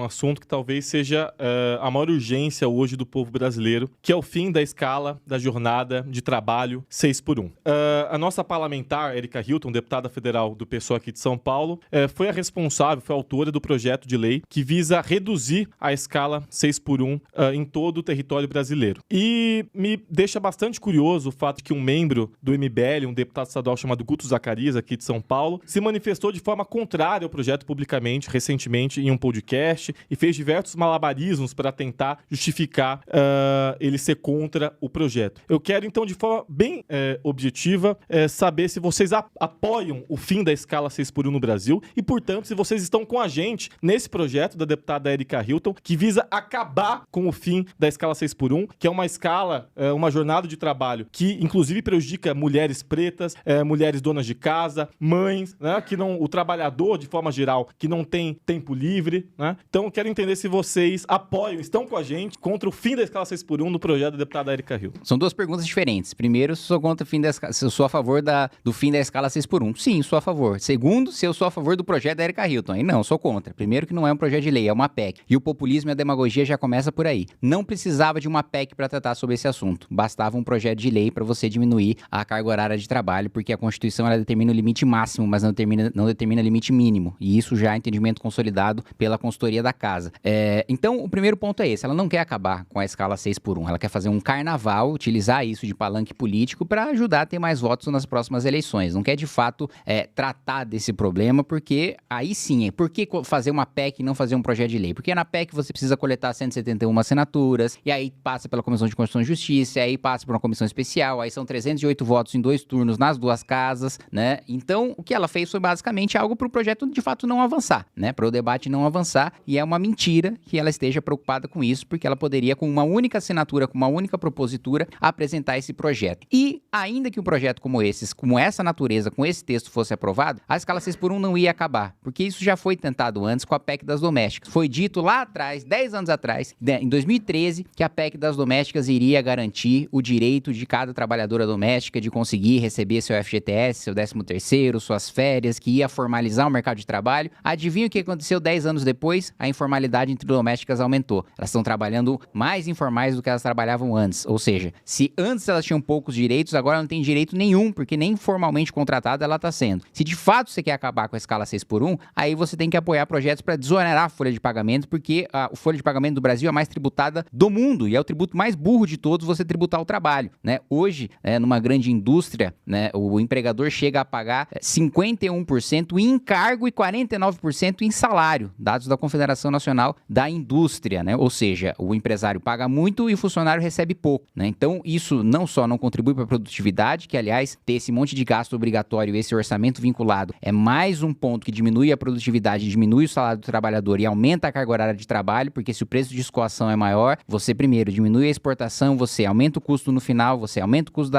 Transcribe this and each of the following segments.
um assunto que talvez seja a maior urgência hoje do povo brasileiro, que é o fim da escala da jornada de trabalho 6x1. A nossa parlamentar, Erika Hilton, deputada federal do PSOL aqui de São Paulo, foi a responsável, foi a autora do projeto de lei que visa reduzir a escala 6x1 em todo o território brasileiro. E me deixa bastante curioso o fato de que um membro do MBL, um deputado estadual chamado Guto Zacarias, aqui de São Paulo, se manifestou de forma contrária ao projeto publicamente, recentemente, em um podcast, e fez diversos malabarismos para tentar justificar ele ser contra o projeto. Eu quero, então, de forma bem objetiva, saber se vocês apoiam o fim da escala 6x1 no Brasil e, portanto, se vocês estão com a gente nesse projeto da deputada Erika Hilton, que visa acabar com o fim da escala 6x1, que é uma escala, uma jornada de trabalho que, inclusive, prejudica mulheres pretas, mulheres donas de casa, mães, né, o trabalhador, de forma geral, que não tem tempo livre, né? Então, eu quero entender se vocês apoiam, estão com a gente contra o fim da escala 6x1 no projeto da deputada Erika Hilton. São duas perguntas diferentes. Primeiro, se eu sou contra o fim da escala, se eu sou a favor do fim da escala 6x1. Sim, sou a favor. Segundo, se eu sou a favor do projeto da Erika Hilton. Aí não, sou contra. Primeiro que não é um projeto de lei, é uma PEC. E o populismo e a demagogia já começa por aí. Não precisava de uma PEC para tratar sobre esse assunto. Bastava um projeto de lei para você diminuir a carga horária de trabalho, porque a Constituição ela determina o limite máximo, mas não determina limite mínimo. E isso já é entendimento consolidado pela consultoria da casa. Então, o primeiro ponto é esse. Ela não quer acabar com a escala 6x1. Ela quer fazer um carnaval, utilizar isso de palanque político para ajudar a ter mais votos nas próximas eleições. Não quer, de fato, tratar desse problema, porque aí sim, por que fazer uma PEC e não fazer um projeto de lei? Porque na PEC você precisa coletar 171 assinaturas, e aí passa pela Comissão de Constituição e Justiça, e aí passa por uma comissão especial, aí são 308 votos em 2 turnos nas 2 casas, né? Então, o que ela fez foi basicamente algo para o projeto, de fato, não avançar, né? Para o debate não avançar, e é uma mentira que ela esteja preocupada com isso, porque ela poderia, com uma única assinatura, com uma única propositura, apresentar esse projeto. E, ainda que um projeto como essa natureza, com esse texto fosse aprovado, a escala 6x1 não ia acabar, porque isso já foi tentado antes com a PEC das domésticas. Foi dito lá atrás, 10 anos atrás, em 2013, que a PEC das domésticas iria garantir o direito de cada trabalhadora doméstica de conseguir receber seu FGTS, seu 13º, suas férias, que ia formalizar o mercado de trabalho. Adivinha o que aconteceu 10 anos depois? A informalidade entre domésticas aumentou. Elas estão trabalhando mais informais do que elas trabalhavam antes. Ou seja, se antes elas tinham poucos direitos, agora não tem direito nenhum, porque nem formalmente contratada ela está sendo. Se de fato você quer acabar com a escala 6x1, aí você tem que apoiar projetos para desonerar a folha de pagamento, porque a folha de pagamento do Brasil é a mais tributada do mundo, e é o tributo mais burro de todos você tributar o trabalho, né? Hoje, numa grande indústria, né, o empregador chega a pagar 51% em encargo e 49% em salário, dados da Confederação Nacional da Indústria, né? Ou seja, o empresário paga muito e o funcionário recebe pouco, né? Então, isso não só não contribui para a produtividade, que, aliás, ter esse monte de gasto obrigatório e esse orçamento vinculado é mais um ponto que diminui a produtividade, diminui o salário do trabalhador e aumenta a carga horária de trabalho, porque se o preço de escoação é maior, você primeiro diminui a exportação, você aumenta o custo no final, você aumenta o custo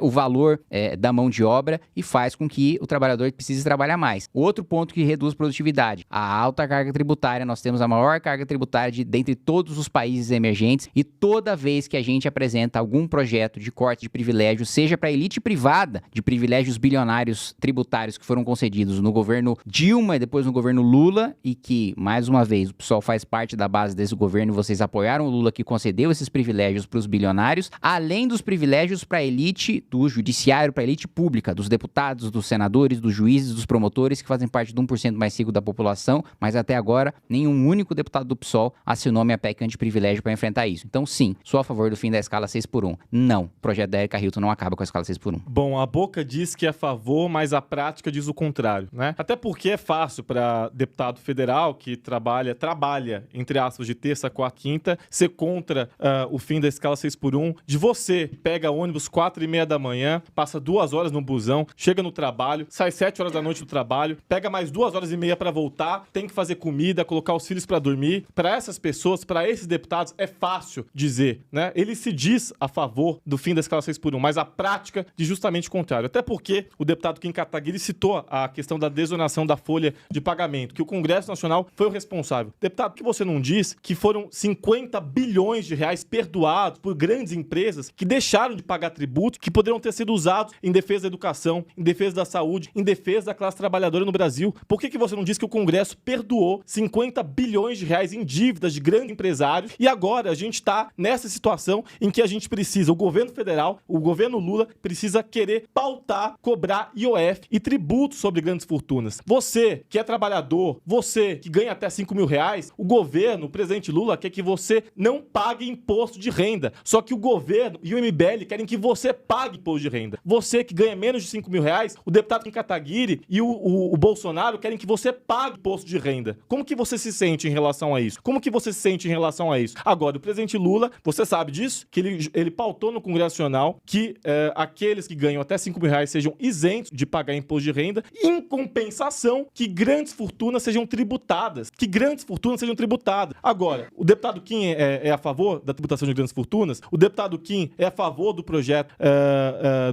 o valor da mão de obra e faz com que o trabalhador precise trabalhar mais. Outro ponto que reduz produtividade, a alta carga tributária. Nós temos a maior carga tributária dentre todos os países emergentes, e toda vez que a gente apresenta algum projeto de corte de privilégios, seja para a elite privada, de privilégios bilionários tributários que foram concedidos no governo Dilma e depois no governo Lula, e que, mais uma vez, o pessoal faz parte da base desse governo e vocês apoiaram o Lula que concedeu esses privilégios para os bilionários, além dos privilégios para a elite do judiciário, para a elite pública, dos deputados, dos senadores, dos juízes, dos promotores, que fazem parte de 1% mais rico da população, mas até agora nenhum único deputado do PSOL assinou minha PEC antiprivilégio para enfrentar isso. Então, sim, sou a favor do fim da escala 6x1. Não, o projeto da Erika Hilton não acaba com a escala 6x1. Bom, a boca diz que é a favor, mas a prática diz o contrário, né? Até porque é fácil para deputado federal que trabalha, entre aspas, de terça, quarta, quinta, ser contra o fim da escala 6x1, de você pega ônibus 4h30 da manhã, passa 2 horas no busão, chega no trabalho, sai 7 horas da noite do trabalho, pega mais 2h30 para voltar, tem que fazer comida, colocar os filhos para dormir. Para essas pessoas, para esses deputados, é fácil dizer, né? Ele se diz a favor do fim da escala 6x1, mas a prática diz justamente o contrário. Até porque o deputado Kim Kataguiri citou a questão da desoneração da folha de pagamento, que o Congresso Nacional foi o responsável. Deputado, por que você não diz que foram 50 bilhões de reais perdoados por grandes empresas que deixaram de pagar tributo, que poderiam ter sido usados em defesa da educação, em defesa da saúde, em defesa da classe trabalhadora no Brasil? Por que você não diz que o Congresso perdoou 50 50 bilhões de reais em dívidas de grandes empresários, e agora a gente está nessa situação em que a gente precisa, o governo federal, o governo Lula, precisa querer pautar, cobrar IOF e tributo sobre grandes fortunas. Você que é trabalhador, você que ganha até 5 mil reais, o governo, o presidente Lula, quer que você não pague imposto de renda. Só que o governo e o MBL querem que você pague imposto de renda. Você que ganha menos de 5 mil reais, o deputado Kim Kataguiri e o Bolsonaro querem que você pague imposto de renda. Como que você se sente em relação a isso? Como que você se sente em relação a isso? Agora, o presidente Lula, você sabe disso? Que ele pautou no Congresso Nacional que aqueles que ganham até 5 mil reais sejam isentos de pagar imposto de renda, em compensação que grandes fortunas sejam tributadas. Que grandes fortunas sejam tributadas. Agora, o deputado Kim é a favor da tributação de grandes fortunas? O deputado Kim é a favor do projeto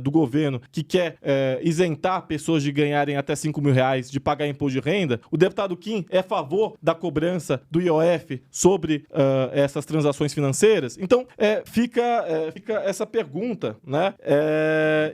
do governo que quer isentar pessoas de ganharem até 5 mil reais de pagar imposto de renda? O deputado Kim é a favor da cobrança do IOF sobre essas transações financeiras? Então, fica essa pergunta, né?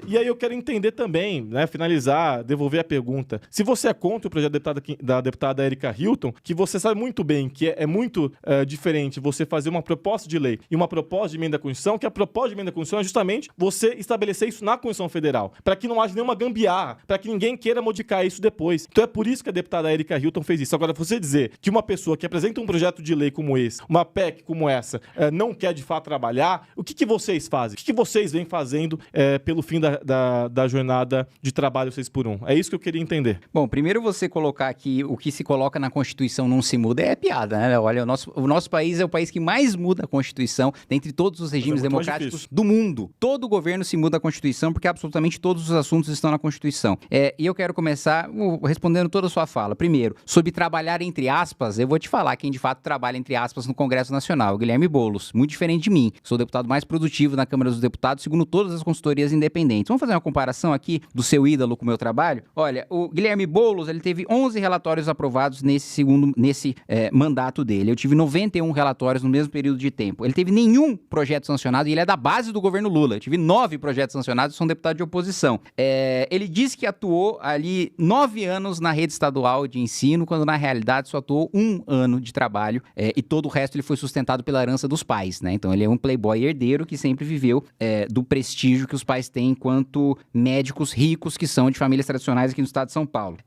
E aí eu quero entender também, né, finalizar, devolver a pergunta. Se você é contra o projeto da deputada Erika Hilton, que você sabe muito bem que é muito diferente você fazer uma proposta de lei e uma proposta de emenda à Constituição, que a proposta de emenda à Constituição é justamente você estabelecer isso na Constituição Federal, para que não haja nenhuma gambiarra, para que ninguém queira modificar isso depois. Então é por isso que a deputada Erika Hilton fez isso. Agora, você dizer que uma pessoa que apresenta um projeto de lei como esse, uma PEC como essa, não quer de fato trabalhar, o que vocês fazem? O que vocês vêm fazendo pelo fim da jornada de trabalho 6x1? É isso que eu queria entender. Bom, primeiro você colocar que o que se coloca na Constituição não se muda é piada, né? Olha, o nosso país é o país que mais muda a Constituição dentre todos os regimes democráticos do mundo. Todo governo se muda a Constituição porque absolutamente todos os assuntos estão na Constituição. E eu quero começar respondendo toda a sua fala. Primeiro, sobre trabalhar entre aspas, eu vou te falar quem de fato trabalha entre aspas no Congresso Nacional, o Guilherme Boulos. Muito diferente de mim. Sou o deputado mais produtivo na Câmara dos Deputados, segundo todas as consultorias independentes. Vamos fazer uma comparação aqui do seu ídolo com o meu trabalho? Olha, o Guilherme Boulos, ele teve 11 relatórios aprovados nesse mandato dele. Eu tive 91 relatórios no mesmo período de tempo. Ele teve nenhum projeto sancionado e ele é da base do governo Lula. Eu tive 9 projetos sancionados e sou um deputado de oposição. Ele disse que atuou ali 9 anos na rede estadual de ensino, quando na realidade só atuou 1 ano de trabalho e todo o resto ele foi sustentado pela herança dos pais, né? Então ele é um playboy herdeiro que sempre viveu do prestígio que os pais têm enquanto médicos ricos que são de famílias tradicionais aqui no estado de São Paulo.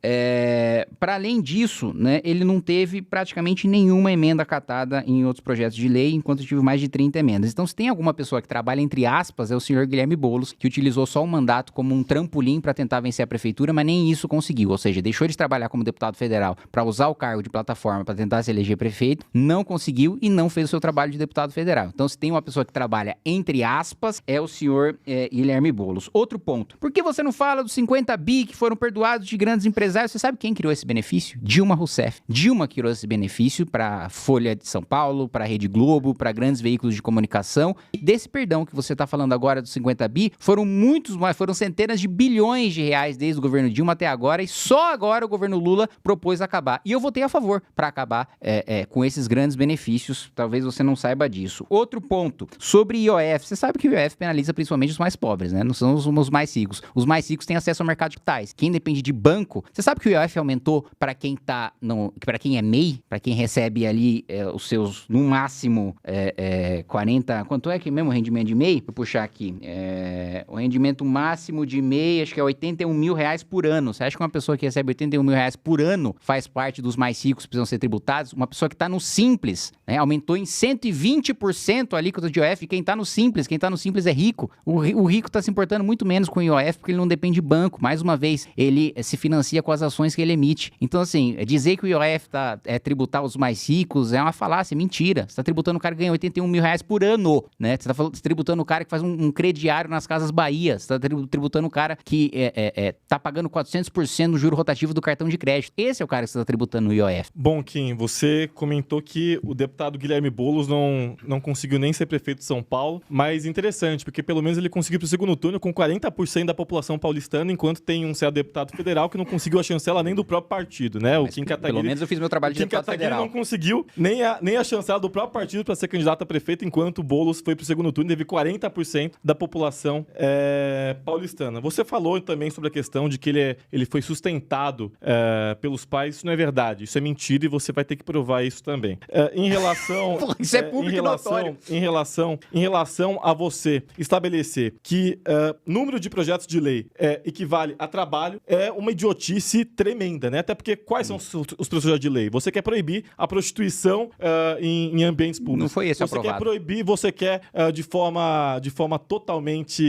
Para além disso, né, ele não teve praticamente nenhuma emenda acatada em outros projetos de lei, enquanto eu tive mais de 30 emendas. Então, se tem alguma pessoa que trabalha entre aspas, é o senhor Guilherme Boulos, que utilizou só o mandato como um trampolim para tentar vencer a prefeitura, mas nem isso conseguiu. Ou seja, deixou de trabalhar como deputado federal para usar o cargo de plataforma para tentar se eleger prefeito, não conseguiu e não fez o seu trabalho de deputado federal. Então, se tem uma pessoa que trabalha entre aspas, é o senhor Guilherme Boulos. Outro ponto. Por que você não fala dos 50 bi que foram perdoados de grandes empresários? Você sabe quem criou esse benefício? Dilma Rousseff. Dilma criou esse benefício para a Folha de São Paulo, para a Rede Globo, para grandes veículos de comunicação. E desse perdão que você está falando agora dos 50 bi, foram centenas de bilhões de reais desde o governo Dilma até agora, e só agora o governo Lula propôs acabar. E eu votei a favor para acabar com esses grandes benefícios. Talvez você não saiba disso. Outro ponto, sobre IOF. Você sabe que o IOF penaliza principalmente os mais pobres, né? Não são os mais ricos. Os mais ricos têm acesso ao mercado de capitais. Quem depende de banco, você sabe que o IOF aumentou para quem para quem é MEI, para quem recebe ali os seus, no máximo, 40... Quanto é que mesmo o rendimento de MEI? Vou puxar aqui. O rendimento máximo de MEI, acho que é 81 mil reais por ano. Você acha que uma pessoa que recebe 81 mil reais por ano faz parte dos mais ricos que precisam ser tributados? Uma pessoa que está no Simples, né, aumentou em 120% a alíquota de IOF. Quem está no Simples é rico. O rico está se importando muito menos com o IOF porque ele não depende de banco. Mais uma vez, ele se financia com as ações que ele emite. Então, assim, dizer que o IOF tributar os mais ricos é uma falácia, mentira. Você está tributando o cara que ganha 81 mil reais por ano, né? Você está tributando o cara que faz um crediário nas Casas Bahia. Você está tributando o cara que está pagando 400% no juro rotativo do cartão de crédito. Esse é o cara que você está tributando no IOF. Bom, Kim, você comentou que o deputado Guilherme Boulos não conseguiu nem ser prefeito de São Paulo, mas interessante, porque pelo menos ele conseguiu para o segundo turno com 40% da população paulistana, enquanto tem um certo deputado federal que não conseguiu a chancela nem do próprio partido, né? O Kim Kataguiri, pelo menos eu fiz meu trabalho de deputado federal. Não conseguiu nem a chancela do próprio partido para ser candidato a prefeito, enquanto o Boulos foi para o segundo turno e teve 40% da população paulistana. Você falou também sobre a questão de que ele foi sustentado pelos pais. Isso não é verdade, isso é mentira você vai ter que provar isso também. Em relação... Pô, isso é público e notório. Em relação a você estabelecer que número de projetos de lei equivale a trabalho, é uma idiotice tremenda, né? Até porque quais são os projetos de lei? Você quer proibir a prostituição em ambientes públicos. Não foi esse você aprovado. Quer proibir, você quer de forma totalmente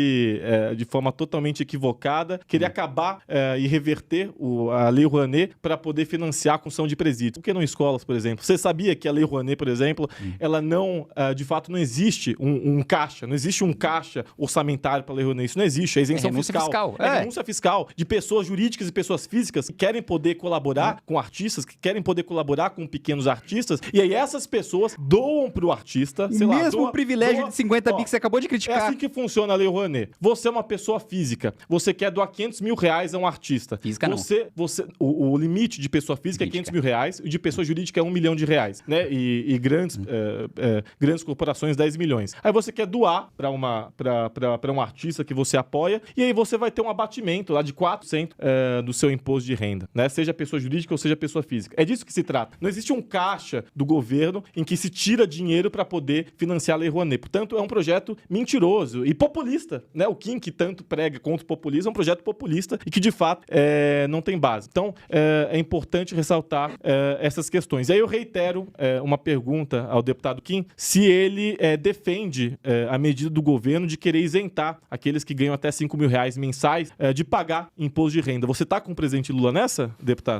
equivocada, querer acabar e reverter a Lei Rouanet para poder financiar a construção de presídios. Por que não escolas, por exemplo? Você sabia que a Lei Rouanet, por exemplo, ela não, de fato, não existe um caixa, não existe um caixa orçamentário para a Lei Rouanet. Isso não existe, é isenção fiscal. É renúncia fiscal de pessoas jurídicas e pessoas físicas que querem poder colaborar com artistas, que querem poder colaborar com pequenos artistas, e aí essas pessoas doam pro artista, sei lá, mesmo privilégio de 50 bi que você acabou de criticar. É assim que funciona a Lei Rouanet. Você é uma pessoa física, você quer doar 500 mil reais a um artista. Física não. O limite de pessoa física é 500 mil reais, e de pessoa jurídica é 1 milhão de reais, né? E grandes corporações, 10 milhões. Aí você quer doar para um artista que você apoia, e aí você vai ter um abatimento lá de 4% do seu imposto de renda, né? Seja pessoa jurídica ou seja pessoa física. É disso que se trata. Não existe um caixa do governo em que se tira dinheiro para poder financiar a Lei Rouanet. Portanto, é um projeto mentiroso e populista, né? O Kim, que tanto prega contra o populismo, é um projeto populista e que, de fato, não tem base. Então, é importante ressaltar essas questões. E aí eu reitero uma pergunta ao deputado Kim, se ele defende a medida do governo de querer isentar aqueles que ganham até 5 mil reais mensais de pagar imposto de renda. Você está com o presidente Lula nessa, deputado?